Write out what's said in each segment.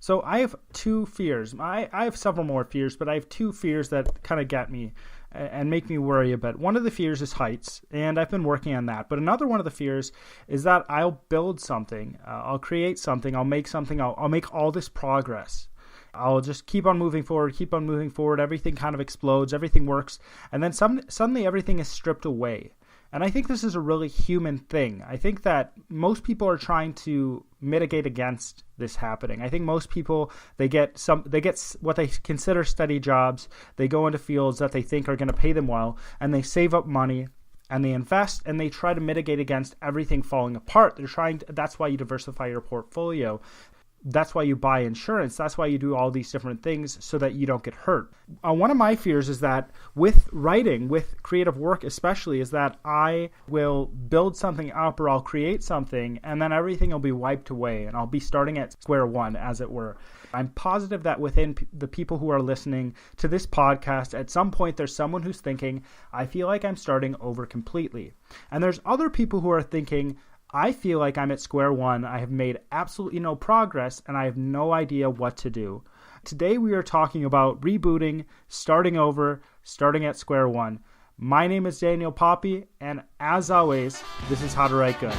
So I have two fears. I have several more fears, but I have two fears that kind of get me and make me worry a bit. One of the fears is heights, and I've been working on that. But another one of the fears is that I'll build something, I'll create something, I'll make something, I'll make all this progress. I'll just keep on moving forward. Everything kind of explodes, everything works, and then suddenly everything is stripped away. And I think this is a really human thing. I think that most people are trying to mitigate against this happening. I think most people, they get what they consider steady jobs. They go into fields that they think are going to pay them well, and they save up money and they invest and they try to mitigate against everything falling apart. That's why you diversify your portfolio. That's why you buy insurance. That's why you do all these different things so that you don't get hurt. One of my fears is that with writing, with creative work especially, is that I will build something up or I'll create something and then everything will be wiped away and I'll be starting at square one, as it were. I'm positive that within the people who are listening to this podcast, at some point there's someone who's thinking, I feel like I'm starting over completely. And there's other people who are thinking, I feel like I'm at square one. I have made absolutely no progress and I have no idea what to do. Today we are talking about rebooting, starting over, starting at square one. My name is Daniel Poppy, and as always, this is How to Write Good.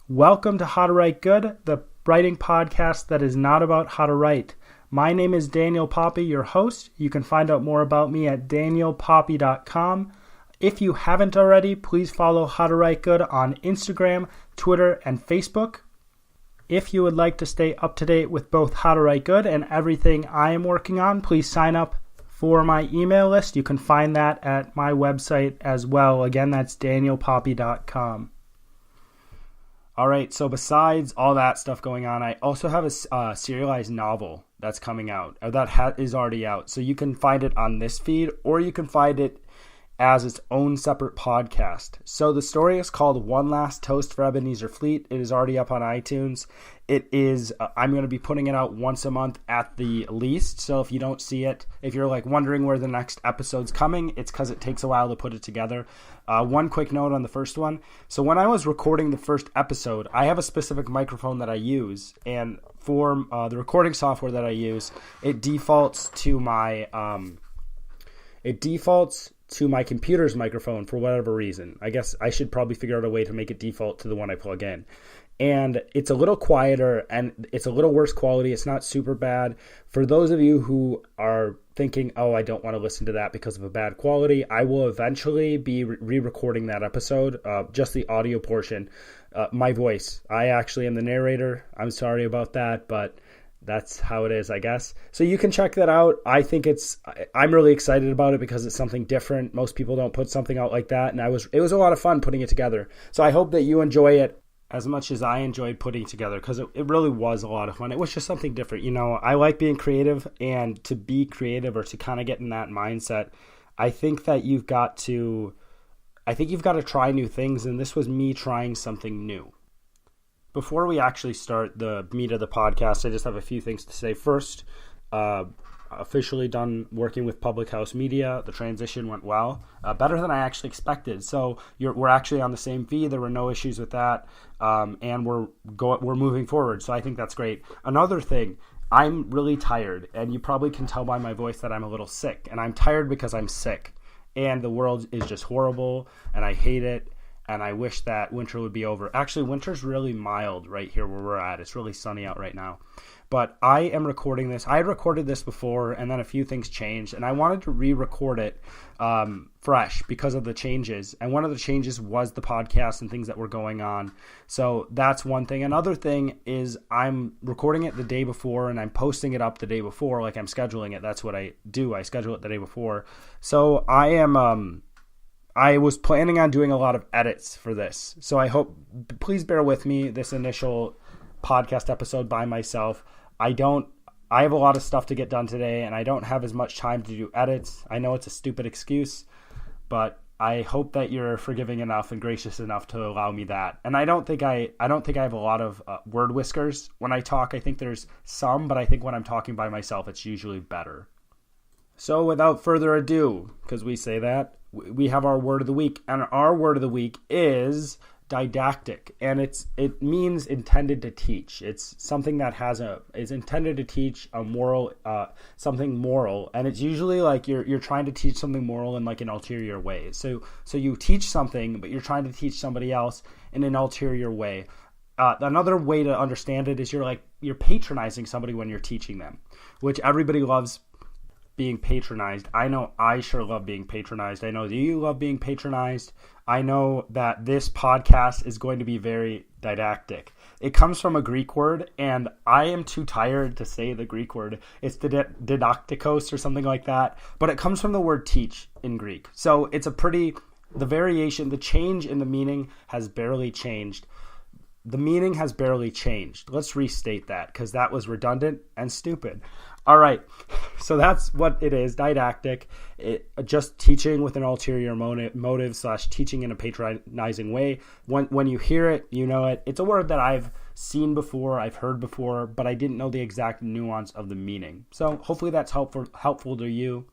Welcome to How to Write Good, the writing podcast that is not about how to write. My name is Daniel Poppy, your host. You can find out more about me at danielpoppy.com. If you haven't already, please follow How to Write Good on Instagram, Twitter, and Facebook. If you would like to stay up to date with both How to Write Good and everything I am working on, please sign up for my email list. You can find that at my website as well. Again, that's danielpoppy.com. All right, so besides all that stuff going on, I also have a serialized novel that's coming out. That is already out. So you can find it on this feed, or you can find it as its own separate podcast. So the story is called One Last Toast for Ebenezer Fleet. It is already up on iTunes. It is, I'm going to be putting it out once a month at the least. So if you don't see it, if you're like wondering where the next episode's coming, it's because it takes a while to put it together. One quick note on the first one. So when I was recording the first episode, I have a specific microphone that I use, and for the recording software that I use, it defaults to my computer's microphone for whatever reason. I guess I should probably figure out a way to make it default to the one I plug in. And it's a little quieter and it's a little worse quality. It's not super bad. For those of you who are thinking, oh, I don't want to listen to that because of a bad quality, I will eventually be re-recording that episode, just the audio portion. My voice. I actually am the narrator. I'm sorry about that, but that's how it is, I guess. So you can check that out. I'm really excited about it because it's something different. Most people don't put something out like that. And it was a lot of fun putting it together. So I hope that you enjoy it as much as I enjoyed putting it together, because it really was a lot of fun. It was just something different. You know, I like being creative, and to be creative or to kind of get in that mindset, I think you've got to try new things. And this was me trying something new. Before we actually start the meat of the podcast, I just have a few things to say. First, officially done working with Public House Media. The transition went well, better than I actually expected. So we're actually on the same feed. There were no issues with that, and we're moving forward. So I think that's great. Another thing, I'm really tired, and you probably can tell by my voice that I'm a little sick. And I'm tired because I'm sick, and the world is just horrible, and I hate it. And I wish that winter would be over. Actually, winter's really mild right here where we're at. It's really sunny out right now. But I am recording this. I had recorded this before, and then a few things changed. And I wanted to re-record it fresh because of the changes. And one of the changes was the podcast and things that were going on. So that's one thing. Another thing is I'm recording it the day before, and I'm posting it up the day before. Like, I'm scheduling it. That's what I do. I schedule it the day before. So I was planning on doing a lot of edits for this. So please bear with me this initial podcast episode by myself. I have a lot of stuff to get done today, and I don't have as much time to do edits. I know it's a stupid excuse, but I hope that you're forgiving enough and gracious enough to allow me that. And I don't think I have a lot of word whiskers when I talk. I think there's some, but I think when I'm talking by myself, it's usually better. So without further ado, because we say that, we have our word of the week, and our word of the week is didactic, and it means intended to teach. It's something that is intended to teach a moral, something moral, and it's usually like you're trying to teach something moral in like an ulterior way. So you teach something, but you're trying to teach somebody else in an ulterior way. Another way to understand it is you're patronizing somebody when you're teaching them, which everybody loves being patronized. I know I sure love being patronized. I know that you love being patronized. I know that this podcast is going to be very didactic. It comes from a Greek word, and I am too tired to say the Greek word. It's didaktikos or something like that, but it comes from the word teach in Greek. So it's the change in the meaning has barely changed. The meaning has barely changed. Let's restate that because that was redundant and stupid. All right, so that's what it is, didactic. Just teaching with an ulterior motive / teaching in a patronizing way. When you hear it, you know it. It's a word that I've seen before, I've heard before, but I didn't know the exact nuance of the meaning. So hopefully that's helpful to you.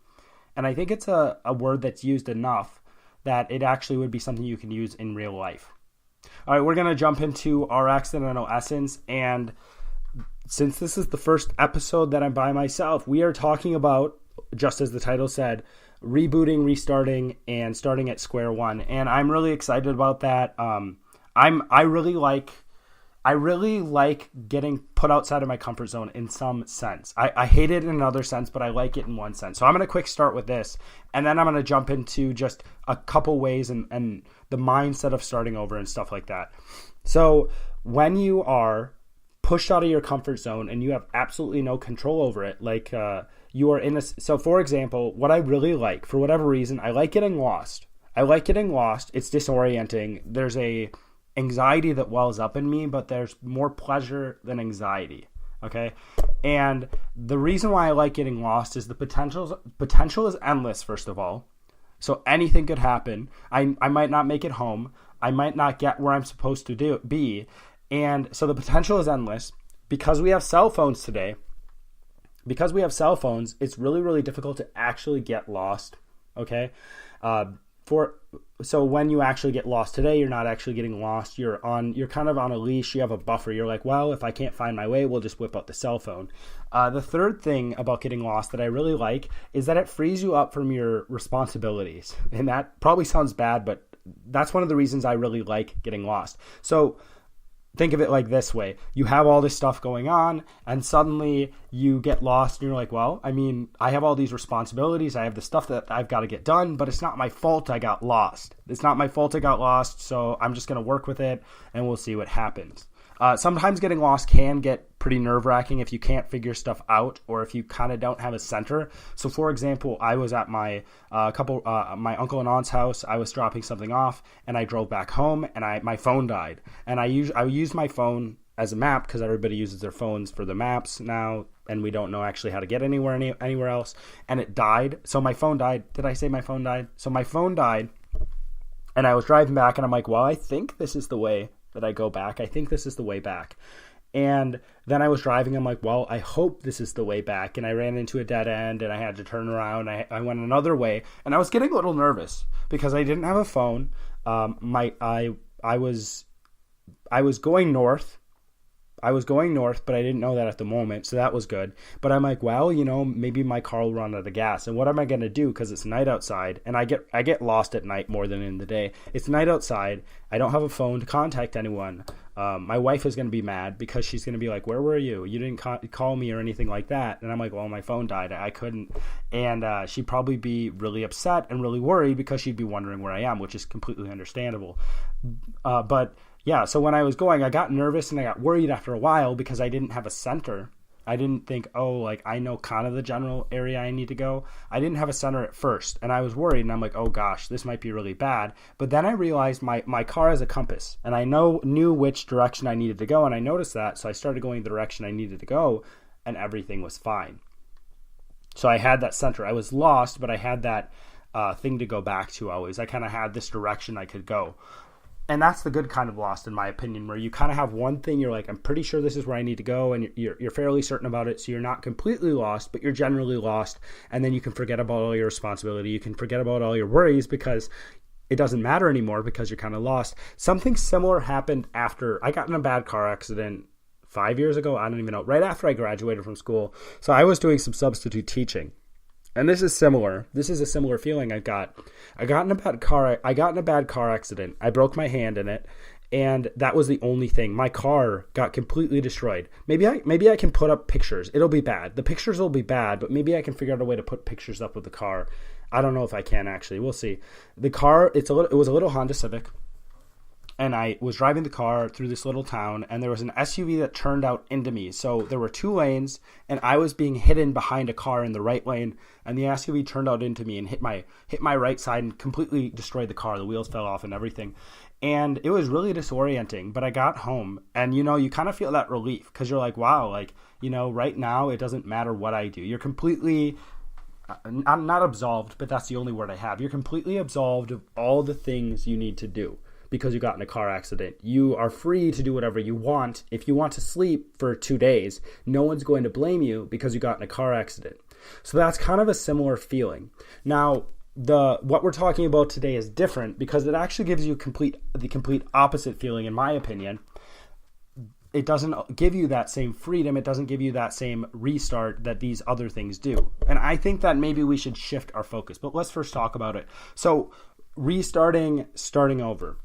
And I think it's a word that's used enough that it actually would be something you can use in real life. All right, we're going to jump into our accidental essence, and since this is the first episode that I'm by myself, we are talking about, just as the title said, rebooting, restarting, and starting at square one. And I'm really excited about that. I really like getting put outside of my comfort zone in some sense. I hate it in another sense, but I like it in one sense. So I'm going to quick start with this, and then I'm going to jump into just a couple ways and the mindset of starting over and stuff like that. So when you are pushed out of your comfort zone and you have absolutely no control over it, like you are in a... So for example, what I really like, for whatever reason, I like getting lost. It's disorienting. There's a anxiety that wells up in me, but there's more pleasure than anxiety. Okay. And the reason why I like getting lost is the potential is endless, first of all. So anything could happen. I might not make it home. I might not get where I'm supposed to be. And so the potential is endless. Because we have cell phones today, it's really, really difficult to actually get lost. Okay. So when you actually get lost today, you're not actually getting lost. You're kind of on a leash. You have a buffer. You're like, well, if I can't find my way, we'll just whip out the cell phone. The third thing about getting lost that I really like is that it frees you up from your responsibilities. And that probably sounds bad, but that's one of the reasons I really like getting lost. So think of it like this way. You have all this stuff going on, and suddenly you get lost, and you're like, well, I mean, I have all these responsibilities. I have the stuff that I've got to get done, but it's not my fault I got lost. So I'm just going to work with it, and we'll see what happens. Sometimes getting lost can get pretty nerve-wracking if you can't figure stuff out or if you kind of don't have a center. So, for example, I was at my my uncle and aunt's house. I was dropping something off, and I drove back home, and my phone died. And I used my phone as a map because everybody uses their phones for the maps now, and we don't know actually how to get anywhere else. And it died. So my phone died. Did I say my phone died? So my phone died, and I was driving back, and I'm like, well, I think this is the way that I go back. I think this is the way back. And then I was driving. I'm like, well, I hope this is the way back. And I ran into a dead end and I had to turn around. I went another way, and I was getting a little nervous because I didn't have a phone. I was going north. But I didn't know that at the moment. So that was good. But I'm like, well, maybe my car will run out of gas. And what am I going to do? Because it's night outside, and I get lost at night more than in the day. It's night outside. I don't have a phone to contact anyone. My wife is going to be mad because she's going to be like, where were you? You didn't call me or anything like that. And I'm like, well, my phone died. I couldn't. And she'd probably be really upset and really worried because she'd be wondering where I am, which is completely understandable. But yeah, so when I was going, I got nervous and I got worried after a while because I didn't have a center. I didn't think, I know kind of the general area I need to go. I didn't have a center at first, and I was worried, and I'm like, oh gosh, this might be really bad. But then I realized my car has a compass, and I knew which direction I needed to go, and I noticed that, so I started going the direction I needed to go, and everything was fine. So I had that center. I was lost, but I had that thing to go back to always. I kind of had this direction I could go. And that's the good kind of lost, in my opinion, where you kind of have one thing, you're like, I'm pretty sure this is where I need to go, and you're fairly certain about it, so you're not completely lost, but you're generally lost, and then you can forget about all your responsibility. You can forget about all your worries because it doesn't matter anymore because you're kind of lost. Something similar happened after I got in a bad car accident 5 years ago. I don't even know. Right after I graduated from school. So I was doing some substitute teaching. And this is similar. This is a similar feeling I got. I got in a bad car accident. I broke my hand in it, and that was the only thing. My car got completely destroyed. Maybe I can put up pictures. It'll be bad. The pictures will be bad, but maybe I can figure out a way to put pictures up of the car. I don't know if I can actually. We'll see. The car, it was a little Honda Civic. And I was driving the car through this little town, and there was an SUV that turned out into me. So there were 2 lanes, and I was being hidden behind a car in the right lane, and the SUV turned out into me and hit my right side and completely destroyed the car. The wheels fell off and everything. And it was really disorienting, but I got home, and you kind of feel that relief because you're like, wow, right now it doesn't matter what I do. You're completely not absolved, but that's the only word I have. You're completely absolved of all the things you need to do. Because you got in a car accident. You are free to do whatever you want. If you want to sleep for 2 days, no one's going to blame you because you got in a car accident. So that's kind of a similar feeling. Now, what we're talking about today is different because it actually gives you the complete opposite feeling, in my opinion. It doesn't give you that same freedom. It doesn't give you that same restart that these other things do. And I think that maybe we should shift our focus. But let's first talk about it. So starting over.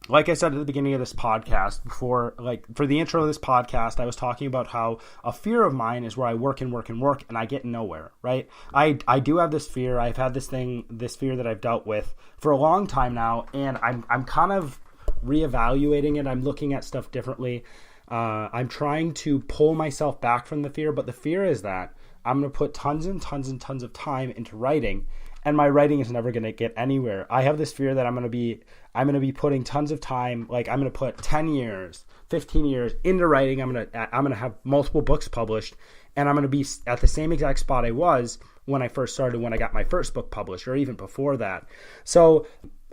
Like I said at the beginning of this podcast, for the intro of this podcast, I was talking about how a fear of mine is where I work and I get nowhere, right? I do have this fear. I've had this fear that I've dealt with for a long time now, and I'm kind of reevaluating it. I'm looking at stuff differently. I'm trying to pull myself back from the fear, but the fear is that I'm going to put tons and tons and tons of time into writing, and my writing is never going to get anywhere. I have this fear that I'm going to be putting tons of time, like I'm going to put 10 years, 15 years into writing. I'm going to have multiple books published, and I'm going to be at the same exact spot I was when I first started, when I got my first book published, or even before that. So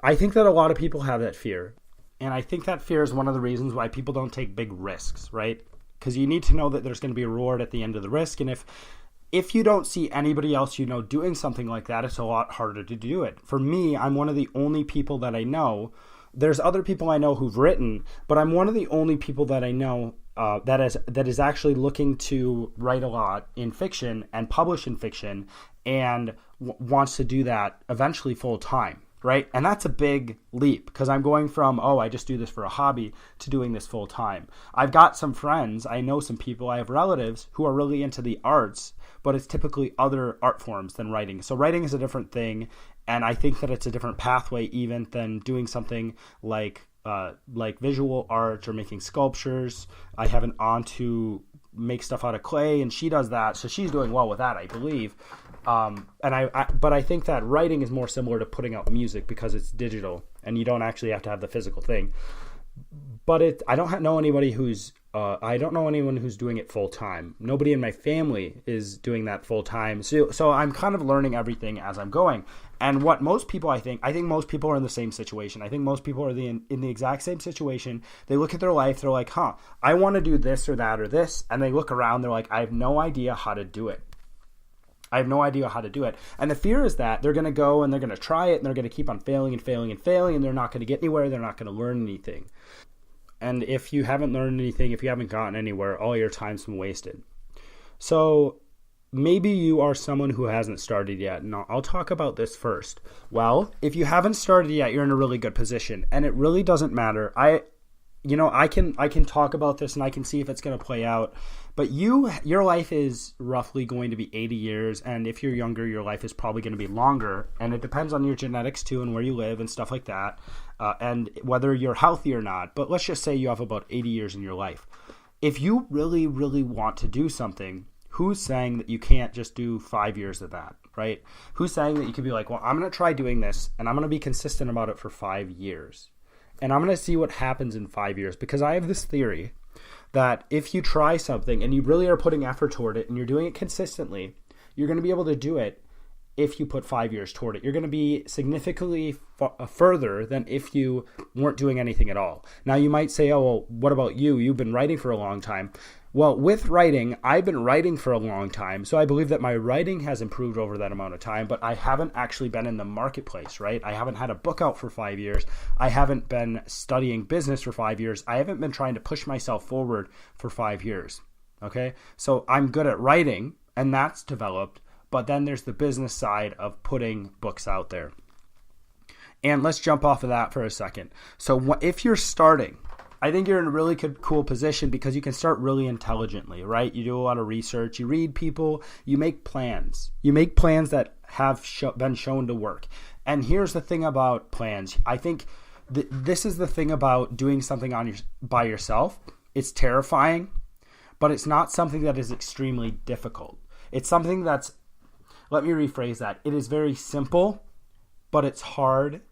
I think that a lot of people have that fear, and I think that fear is one of the reasons why people don't take big risks, right? Because you need to know that there's going to be a reward at the end of the risk, and if you don't see anybody else doing something like that, it's a lot harder to do it. For me, I'm one of the only people that I know. There's other people I know who've written, but I'm one of the only people that I know that is actually looking to write a lot in fiction and publish in fiction and wants to do that eventually full time. Right? And that's a big leap because I'm going from, I just do this for a hobby to doing this full time. I've got some friends, I know some people, I have relatives who are really into the arts, but it's typically other art forms than writing. So writing is a different thing, and I think that it's a different pathway even than doing something like visual art or making sculptures. I have an aunt who makes stuff out of clay, and she does that, so she's doing well with that, I believe. But I think that writing is more similar to putting out music because it's digital and you don't actually have to have the physical thing. But I don't know anybody who's doing it full time. Nobody in my family is doing that full time. So I'm kind of learning everything as I'm going. And what most people, I think most people are in the same situation. I think most people are in the exact same situation. They look at their life, they're like, I want to do this or that or this. And they look around, they're like, I have no idea how to do it. And the fear is that they're going to go and they're going to try it and they're going to keep on failing and they're not going to get anywhere. They're not going to learn anything. And if you haven't learned anything, if you haven't gotten anywhere, all your time's been wasted. So maybe you are someone who hasn't started yet. And I'll talk about this first. Well, if you haven't started yet, you're in a really good position, and it really doesn't matter. I can talk about this and I can see if it's going to play out. But your life is roughly going to be 80 years, and if you're younger, your life is probably going to be longer, and it depends on your genetics too and where you live and stuff like that, and whether you're healthy or not. But let's just say you have about 80 years in your life. If you really, really want to do something, who's saying that you can't just do 5 years of that, right? Who's saying that you could be like, well, I'm going to try doing this, and I'm going to be consistent about it for 5 years, and I'm going to see what happens in 5 years, because I have this theory that if you try something and you really are putting effort toward it and you're doing it consistently, you're going to be able to do it if you put 5 years toward it. You're going to be significantly further than if you weren't doing anything at all. Now you might say, oh, well, what about you? You've been writing for a long time. Well, with writing, I've been writing for a long time, so I believe that my writing has improved over that amount of time, but I haven't actually been in the marketplace, right? I haven't had a book out for 5 years. I haven't been studying business for 5 years. I haven't been trying to push myself forward for 5 years, okay? So I'm good at writing, and that's developed, but then there's the business side of putting books out there. And let's jump off of that for a second. So if you're starting, I think you're in a really cool position because you can start really intelligently, right? You do a lot of research, you read people, you make plans. You make plans that have been shown to work. And here's the thing about plans. I think this is the thing about doing something by yourself. It's terrifying, but it's not something that is extremely difficult. It's something that's, let me rephrase that. It is very simple, but it's hard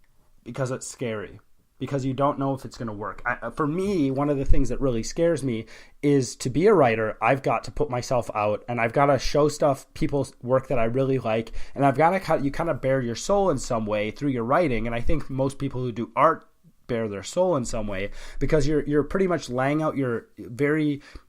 because it's scary. Because you don't know if it's going to work. For me, one of the things that really scares me is to be a writer, I've got to put myself out and I've got to show people's work that I really like. And I've got to, you kind of bare your soul in some way through your writing. And I think most people who do art bare their soul in some way because you're pretty much laying out you're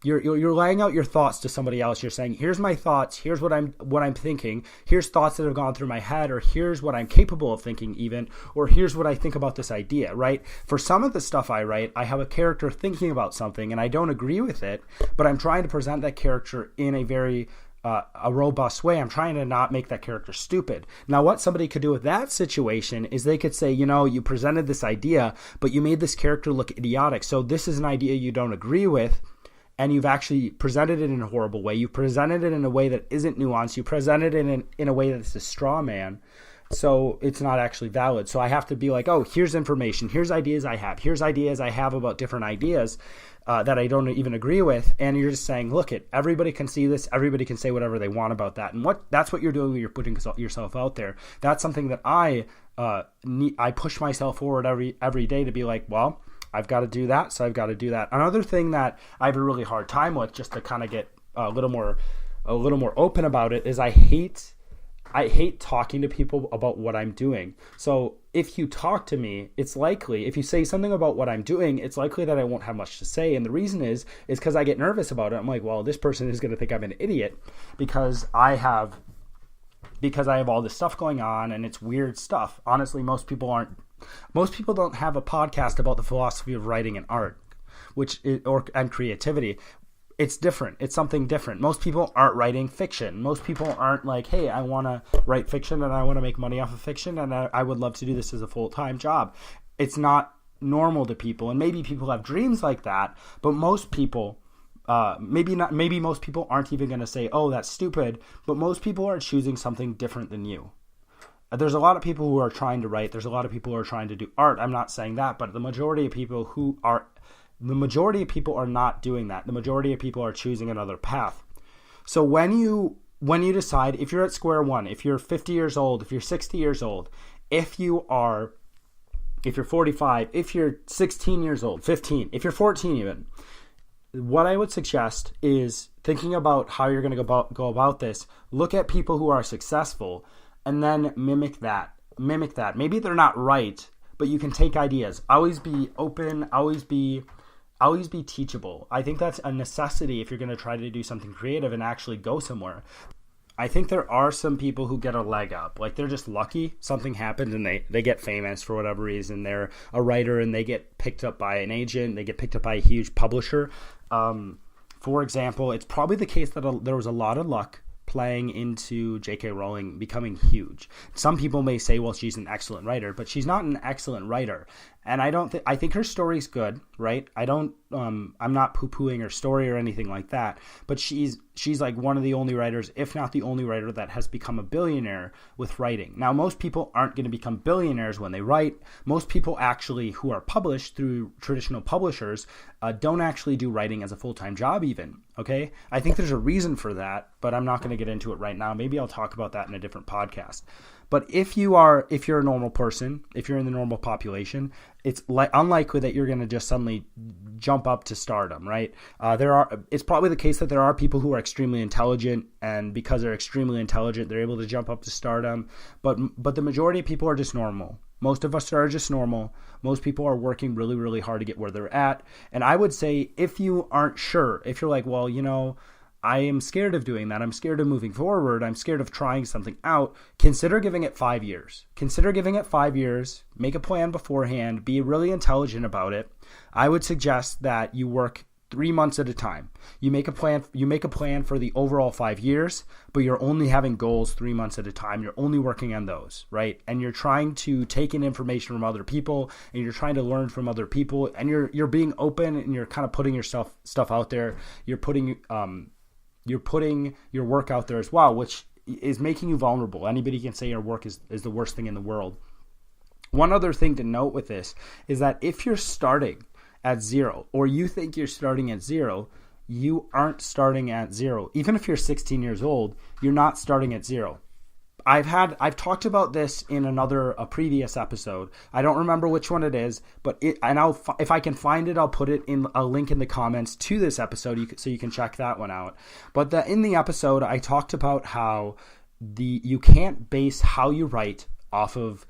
laying out your thoughts to somebody else. You're saying, here's my thoughts, here's what I'm thinking, here's thoughts that have gone through my head, or here's what I'm capable of thinking even, or here's what I think about this idea, right? For some of the stuff I write, I have a character thinking about something and I don't agree with it, but I'm trying to present that character in a very a robust way. I'm trying to not make that character stupid. Now, what somebody could do with that situation is they could say, you presented this idea, but you made this character look idiotic. So this is an idea you don't agree with, and you've actually presented it in a horrible way. You presented it in a way that isn't nuanced. You presented it in a way that's a straw man. So it's not actually valid. So I have to be like, oh, here's information. Here's ideas I have. Here's ideas I have about different ideas that I don't even agree with. And you're just saying, look, everybody can see this. Everybody can say whatever they want about that. And that's what you're doing when you're putting yourself out there. That's something that I push myself forward every day to be like, well, I've got to do that. So I've got to do that. Another thing that I have a really hard time with, just to kind of get a little more open about it, is I hate talking to people about what I'm doing. So if you talk to me, it's likely, if you say something about what I'm doing, it's likely that I won't have much to say. And the reason is because I get nervous about it. I'm like, well, this person is going to think I'm an idiot because I have all this stuff going on and it's weird stuff. Honestly, most people don't have a podcast about the philosophy of writing and art, and creativity. It's different. It's something different. Most people aren't writing fiction. Most people aren't like, hey, I want to write fiction and I want to make money off of fiction and I would love to do this as a full-time job. It's not normal to people. And maybe people have dreams like that, but most people, maybe most people aren't even going to say, oh, that's stupid, but most people are choosing something different than you. There's a lot of people who are trying to write. There's a lot of people who are trying to do art. I'm not saying that, but the majority of people are not doing that. The majority of people are choosing another path. So when you decide, if you're at square one, if you're 50 years old, if you're 60 years old, if you're 45, if you're 16 years old, 15, if you're 14 even, what I would suggest is thinking about how you're going to go about this. Look at people who are successful and then mimic that. Maybe they're not right, but you can take ideas. Always be open, always be teachable. I think that's a necessity if you're going to try to do something creative and actually go somewhere. I think there are some people who get a leg up. Like they're just lucky. Something happens and they get famous for whatever reason. They're a writer and they get picked up by an agent. They get picked up by a huge publisher. For example, it's probably the case that there was a lot of luck playing into J.K. Rowling becoming huge. Some people may say, well, she's an excellent writer, but she's not an excellent writer. And I think her story's good, right? I'm not poo-pooing her story or anything like that, but she's like one of the only writers, if not the only writer, that has become a billionaire with writing. Now, most people aren't going to become billionaires when they write. Most people actually who are published through traditional publishers don't actually do writing as a full-time job even, okay? I think there's a reason for that, but I'm not going to get into it right now. Maybe I'll talk about that in a different podcast. But if you're a normal person, if you're in the normal population, it's unlikely that you're going to just suddenly jump up to stardom, right? It's probably the case that there are people who are extremely intelligent, and because they're extremely intelligent, they're able to jump up to stardom. But the majority of people are just normal. Most of us are just normal. Most people are working really, really hard to get where they're at. And I would say, if you aren't sure, if you're like, well, I am scared of doing that, I'm scared of moving forward, I'm scared of trying something out, consider giving it 5 years. Consider giving it 5 years, make a plan beforehand, be really intelligent about it. I would suggest that you work 3 months at a time. You make a plan for the overall 5 years, but you're only having goals 3 months at a time. You're only working on those, right? And you're trying to take in information from other people, and you're trying to learn from other people, and you're being open, and you're kind of putting your stuff out there. You're putting your work out there as well, which is making you vulnerable. Anybody can say your work is the worst thing in the world. One other thing to note with this is that if you're starting at zero, or you think you're starting at zero, you aren't starting at zero. Even if you're 16 years old, you're not starting at zero. I've talked about this in a previous episode. I don't remember which one it is, but if I can find it, I'll put it in a link in the comments to this episode, so you can check that one out. But in the episode, I talked about how you can't base how you write off of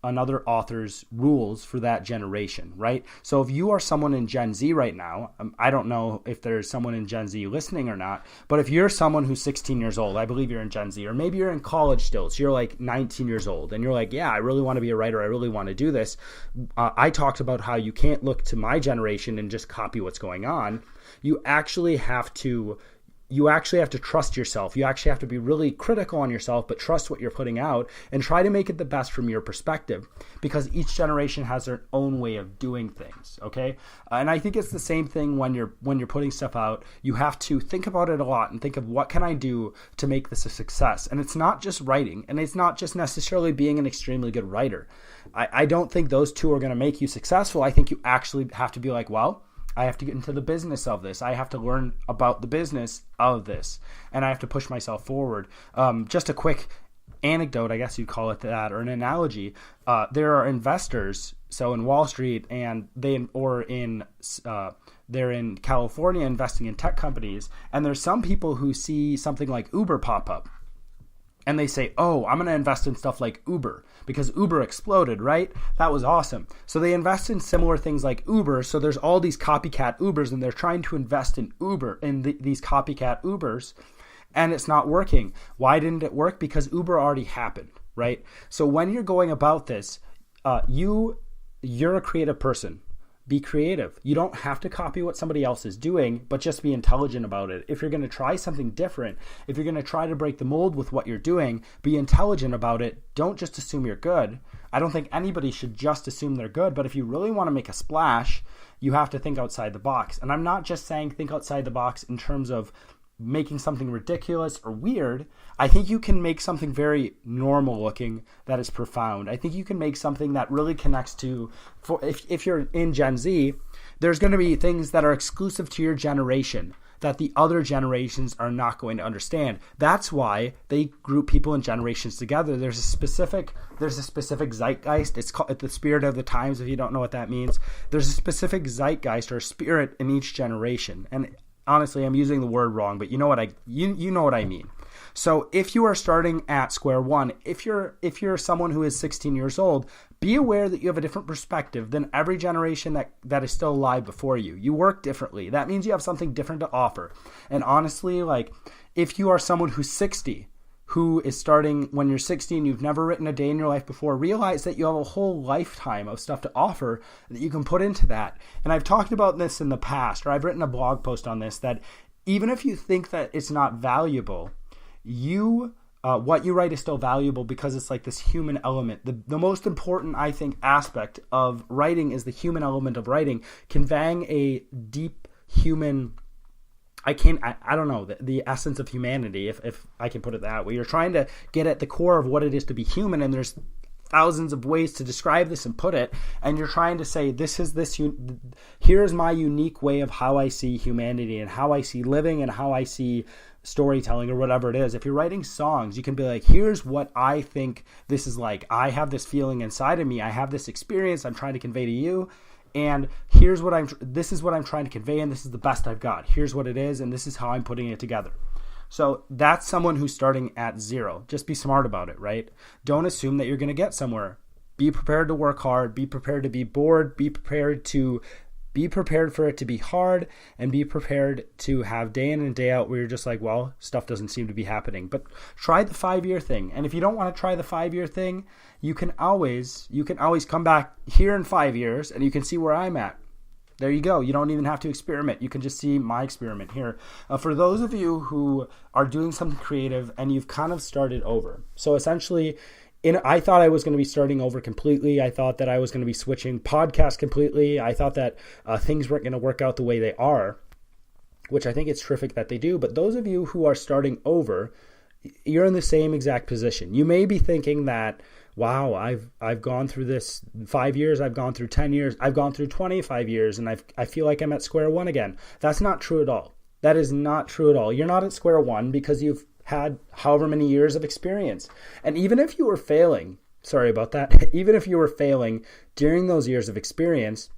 another author's rules for that generation, right? So if you are someone in Gen Z right now, I don't know if there's someone in Gen Z listening or not, but if you're someone who's 16 years old, I believe you're in Gen Z, or maybe you're in college still, so you're like 19 years old, and you're like, yeah, I really want to be a writer, I really want to do this. I talked about how you can't look to my generation and just copy what's going on. You actually have to trust yourself. You actually have to be really critical on yourself, but trust what you're putting out and try to make it the best from your perspective, because each generation has their own way of doing things, okay? And I think it's the same thing when you're putting stuff out. You have to think about it a lot and think of, what can I do to make this a success? And it's not just writing, and it's not just necessarily being an extremely good writer. I don't think those two are going to make you successful. I think you actually have to be like, well, I have to get into the business of this. I have to learn about the business of this, and I have to push myself forward. Just a quick anecdote, I guess you'd call it that, or an analogy. There are investors, so in Wall Street, and they're in California investing in tech companies, and there's some people who see something like Uber pop up, and they say, oh, I'm going to invest in stuff like Uber because Uber exploded, right? That was awesome. So they invest in similar things like Uber. So there's all these copycat Ubers, and they're trying to invest in these copycat Ubers, and it's not working. Why didn't it work? Because Uber already happened, right? So when you're going about this, you're a creative person. Be creative. You don't have to copy what somebody else is doing, but just be intelligent about it. If you're going to try something different, if you're going to try to break the mold with what you're doing, be intelligent about it. Don't just assume you're good. I don't think anybody should just assume they're good, but if you really want to make a splash, you have to think outside the box. And I'm not just saying think outside the box in terms of making something ridiculous or weird. I think you can make something very normal looking that is profound. I think you can make something that really connects to, if you're in Gen Z, there's going to be things that are exclusive to your generation that the other generations are not going to understand. That's why they group people in generations together. There's a specific zeitgeist. It's called the spirit of the times, if you don't know what that means. There's a specific zeitgeist or spirit in each generation. And honestly, I'm using the word wrong, but you know what I mean. So if you are starting at square one, if you're someone who is 16 years old, be aware that you have a different perspective than every generation that is still alive before you. You work differently. That means you have something different to offer. And honestly, like, if you are someone who's 60, who is starting when you're 16, you've never written a day in your life before, realize that you have a whole lifetime of stuff to offer that you can put into that. And I've talked about this in the past, or I've written a blog post on this, that even if you think that it's not valuable, what you write is still valuable because it's like this human element. The most important, I think, aspect of writing is the human element of writing, conveying a deep human, I don't know, the essence of humanity, if I can put it that way. You're trying to get at the core of what it is to be human, and there's thousands of ways to describe this and put it, and you're trying to say, here's my unique way of how I see humanity and how I see living and how I see storytelling or whatever it is. If you're writing songs, you can be like, here's what I think this is like. I have this feeling inside of me. I have this experience I'm trying to convey to you. And this is what I'm trying to convey, and this is the best I've got. Here's what it is, and this is how I'm putting it together. So that's someone who's starting at zero. Just be smart about it, right? Don't assume that you're going to get somewhere. Be prepared to work hard. Be prepared to be bored. Be prepared for it to be hard, and be prepared to have day in and day out where you're just like, well, stuff doesn't seem to be happening. But try the 5-year thing. And if you don't want to try the 5-year thing, you can always come back here in 5 years and you can see where I'm at. There you go. You don't even have to experiment. You can just see my experiment here. For those of you who are doing something creative and you've kind of started over. So essentially, I thought I was going to be starting over completely. I thought that I was going to be switching podcasts completely. I thought that things weren't going to work out the way they are, which I think it's terrific that they do. But those of you who are starting over, you're in the same exact position. You may be thinking that, wow, I've gone through this 5 years, I've gone through 10 years, I've gone through 25 years, and I feel like I'm at square one again. That's not true at all. That is not true at all. You're not at square one because you've had however many years of experience. And even if you were failing, sorry about that, even if you were failing during those years of experience,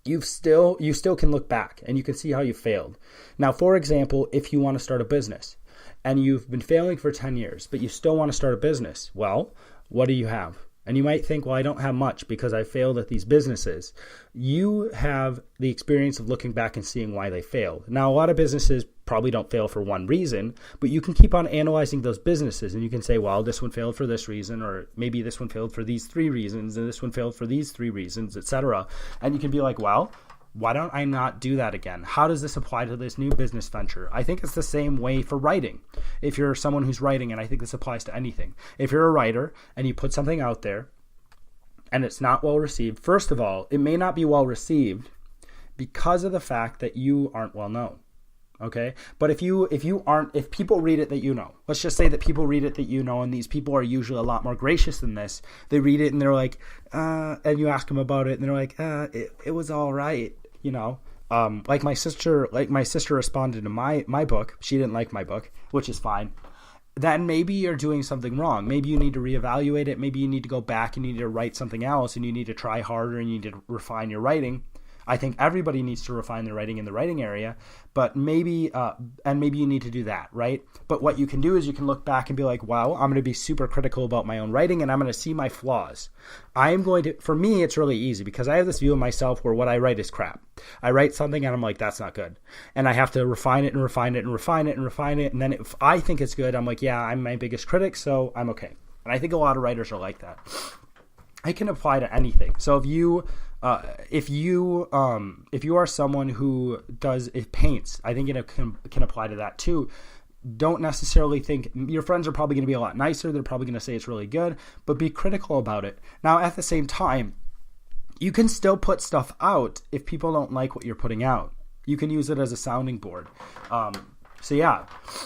you still can look back and you can see how you failed. Now, for example, if you want to start a business and you've been failing for 10 years, but you still want to start a business, well, what do you have? And you might think, well, I don't have much because I failed at these businesses. You have the experience of looking back and seeing why they failed. Now, a lot of businesses probably don't fail for one reason, but you can keep on analyzing those businesses and you can say, well, this one failed for this reason, or maybe this one failed for these 3 reasons, and this one failed for these 3 reasons, etc. And you can be like, well, why don't I not do that again? How does this apply to this new business venture? I think it's the same way for writing. If you're someone who's writing, and I think this applies to anything. If you're a writer and you put something out there and it's not well received, first of all, it may not be well received because of the fact that you aren't well known. Okay? But if people read it that you know, let's just say that people read it that you know, and these people are usually a lot more gracious than this. They read it and they're like, and you ask them about it and they're like, it was all right. You know, like my sister responded to my book. She didn't like my book, which is fine. Then maybe you're doing something wrong. Maybe you need to reevaluate it. Maybe you need to go back and you need to write something else and you need to try harder and you need to refine your writing. I think everybody needs to refine their writing in the writing area, but maybe you need to do that, right? But what you can do is you can look back and be like, wow, I'm going to be super critical about my own writing and I'm going to see my flaws. For me, it's really easy because I have this view of myself where what I write is crap. I write something and I'm like, that's not good. And I have to refine it and refine it and refine it and refine it. And then if I think it's good, I'm like, yeah, I'm my biggest critic, so I'm okay. And I think a lot of writers are like that. It can apply to anything. So if you are someone who paints, I think it can apply to that too. Don't necessarily think your friends are probably going to be a lot nicer. They're probably going to say it's really good, but be critical about it. Now, at the same time, you can still put stuff out if people don't like what you're putting out. You can use it as a sounding board. So yeah,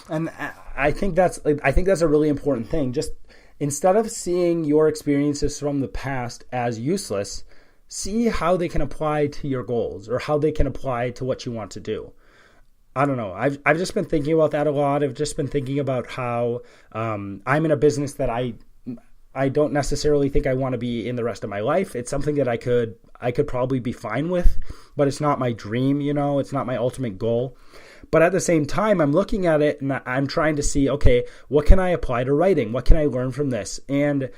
and I think that's a really important thing. Just instead of seeing your experiences from the past as useless, see how they can apply to your goals or how they can apply to what you want to do. I don't know. I've just been thinking about that a lot. I've just been thinking about how I'm in a business that I don't necessarily think I want to be in the rest of my life. It's something that I could probably be fine with, but it's not my dream, you know, it's not my ultimate goal. But at the same time, I'm looking at it and I'm trying to see, okay, what can I apply to writing? What can I learn from this? And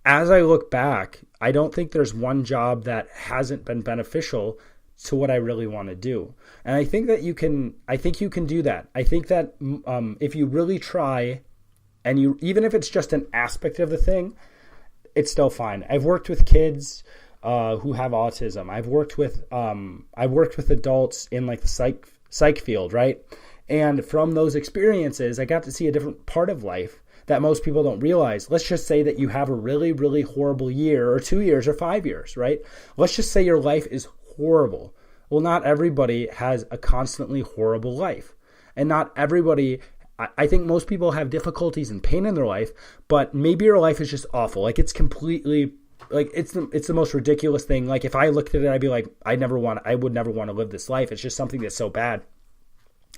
as I look back, I don't think there's one job that hasn't been beneficial to what I really want to do. And I think that you can do that. I think that if you really try, and even if it's just an aspect of the thing, it's still fine. I've worked with kids who have autism. I've worked with adults in like the psych field, right? And from those experiences, I got to see a different part of life that most people don't realize. Let's just say that you have a really, really horrible year or 2 years or 5 years, right? Let's just say your life is horrible. Well, not everybody has a constantly horrible life. And not everybody I think most people have difficulties and pain in their life, but maybe your life is just awful. Like it's completely, like it's the most ridiculous thing. Like if I looked at it, I'd be like, I would never want to live this life. It's just something that's so bad.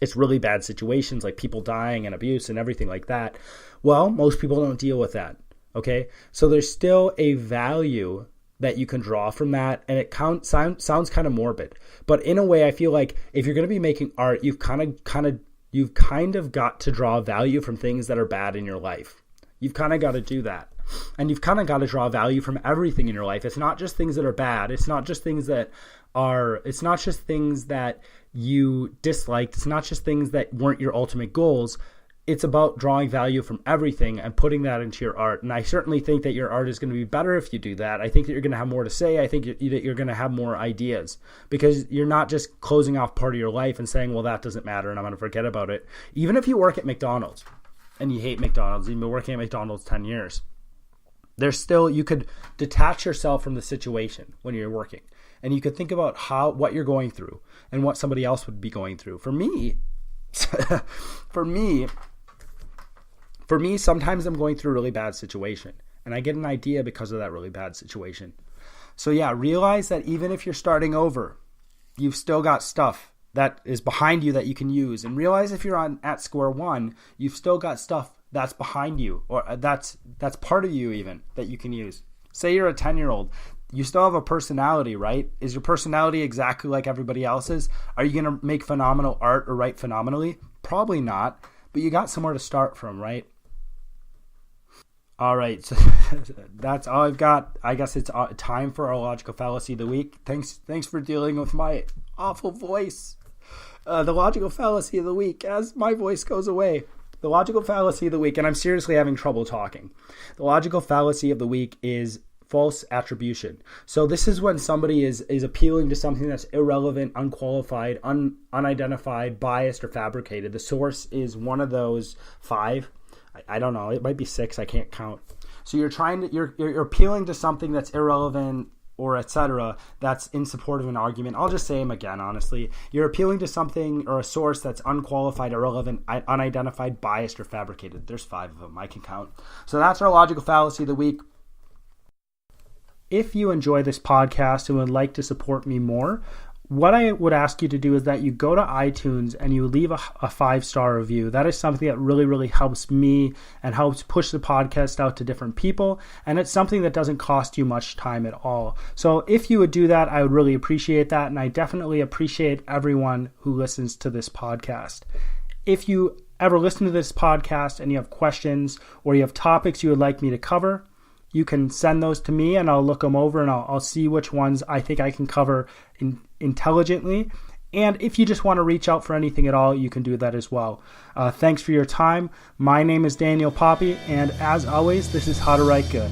It's really bad situations, like people dying and abuse and everything like that. Well, most people don't deal with that. Okay. So there's still a value that you can draw from that. And it sounds kind of morbid, but in a way I feel like if you're going to be making art, you've kind of got to draw value from things that are bad in your life. You've kind of got to do that. And you've kind of got to draw value from everything in your life. It's not just things that are bad. It's not just things that you disliked. It's not just things that weren't your ultimate goals. It's about drawing value from everything and putting that into your art. And I certainly think that your art is going to be better if you do that. I think that you're going to have more to say. I think that you're going to have more ideas because you're not just closing off part of your life and saying, well, that doesn't matter and I'm going to forget about it. Even if you work at McDonald's and you hate McDonald's, you've been working at McDonald's 10 years, there's still, you could detach yourself from the situation when you're working and you could think about what you're going through and what somebody else would be going through. For me, sometimes I'm going through a really bad situation and I get an idea because of that really bad situation. So yeah, realize that even if you're starting over, you've still got stuff that is behind you that you can use. And realize if you're at square one, you've still got stuff that's behind you or that's part of you even that you can use. Say you're a 10-year-old, you still have a personality, right? Is your personality exactly like everybody else's? Are you going to make phenomenal art or write phenomenally? Probably not, but you got somewhere to start from, right? All right, so that's all I've got. I guess it's time for our logical fallacy of the week. Thanks for dealing with my awful voice. The logical fallacy of the week, as my voice goes away. The logical fallacy of the week, and I'm seriously having trouble talking. The logical fallacy of the week is false attribution. So this is when somebody is appealing to something that's irrelevant, unqualified, unidentified, biased, or fabricated. The source is one of those 5. I don't know. It might be 6. I can't count. So you're appealing to something that's irrelevant or etc. that's in support of an argument. I'll just say them again, honestly. You're appealing to something or a source that's unqualified, irrelevant, unidentified, biased, or fabricated. There's 5 of them. I can count. So that's our logical fallacy of the week. If you enjoy this podcast and would like to support me more, what I would ask you to do is that you go to iTunes and you leave a 5-star review. That is something that really, really helps me and helps push the podcast out to different people. And it's something that doesn't cost you much time at all. So if you would do that, I would really appreciate that. And I definitely appreciate everyone who listens to this podcast. If you ever listen to this podcast and you have questions or you have topics you would like me to cover, you can send those to me and I'll look them over and I'll see which ones I think I can cover intelligently. And if you just want to reach out for anything at all, you can do that as well. Thanks for your time. My name is Daniel Poppy, and as always, this is How to Write Good.